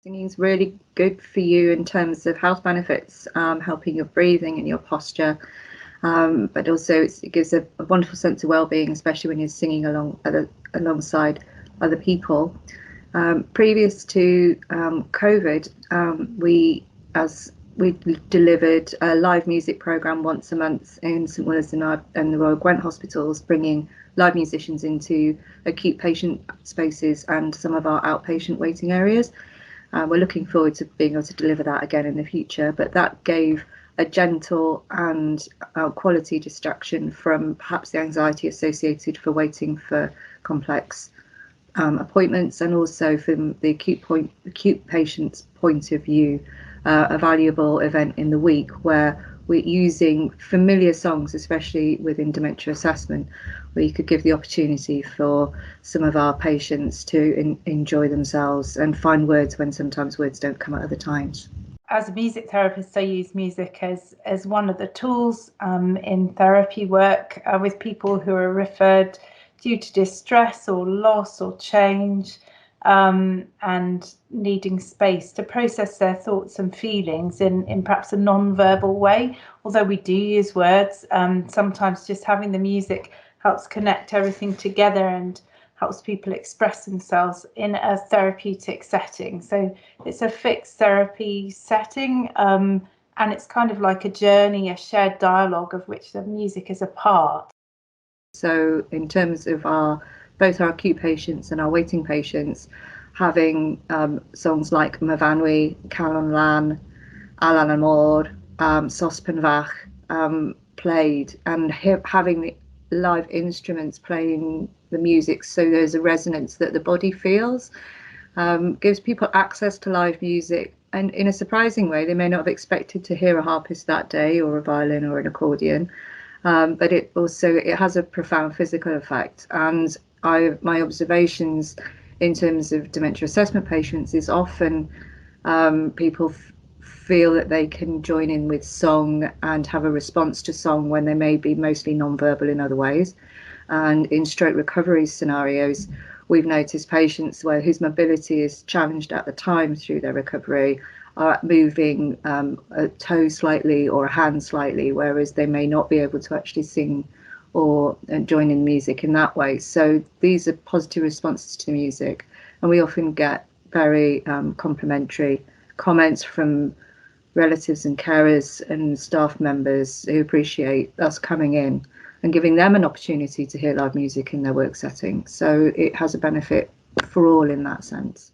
Singing is really good for you in terms of health benefits, helping your breathing and your posture, but also it gives a wonderful sense of well-being, especially when you're singing alongside other people. Previous to COVID, we delivered a live music programme once a month in St Willis and the Royal Gwent hospitals, bringing live musicians into acute patient spaces and some of our outpatient waiting areas. We're looking forward to being able to deliver that again in the future, but that gave a gentle and quality distraction from perhaps the anxiety associated for waiting for complex appointments, and also from the acute patient's point of view, a valuable event in the week where we're using familiar songs, especially within dementia assessment, where you could give the opportunity for some of our patients to enjoy themselves and find words when sometimes words don't come at other times. As a music therapist, I use music as one of the tools in therapy work with people who are referred due to distress or loss or change, and needing space to process their thoughts and feelings in perhaps a non-verbal way. Although we do use words, sometimes just having the music helps connect everything together and helps people express themselves in a therapeutic setting. So it's a fixed therapy setting, and it's kind of like a journey, a shared dialogue of which the music is a part. So in terms of both our acute patients and our waiting patients, having songs like Myfanwy, Calon Lan, Alan Amor, Sospen Fach played, and having the live instruments playing the music so there's a resonance that the body feels, gives people access to live music, and in a surprising way they may not have expected to hear a harpist that day or a violin or an accordion, but it has a profound physical effect. And my observations in terms of dementia assessment patients is often people feel that they can join in with song and have a response to song when they may be mostly non-verbal in other ways. And in stroke recovery scenarios, we've noticed patients whose mobility is challenged at the time through their recovery are moving a toe slightly or a hand slightly, whereas they may not be able to actually sing or join in music in that way. So these are positive responses to music, and we often get very complimentary comments from relatives and carers and staff members who appreciate us coming in and giving them an opportunity to hear live music in their work setting. So it has a benefit for all in that sense.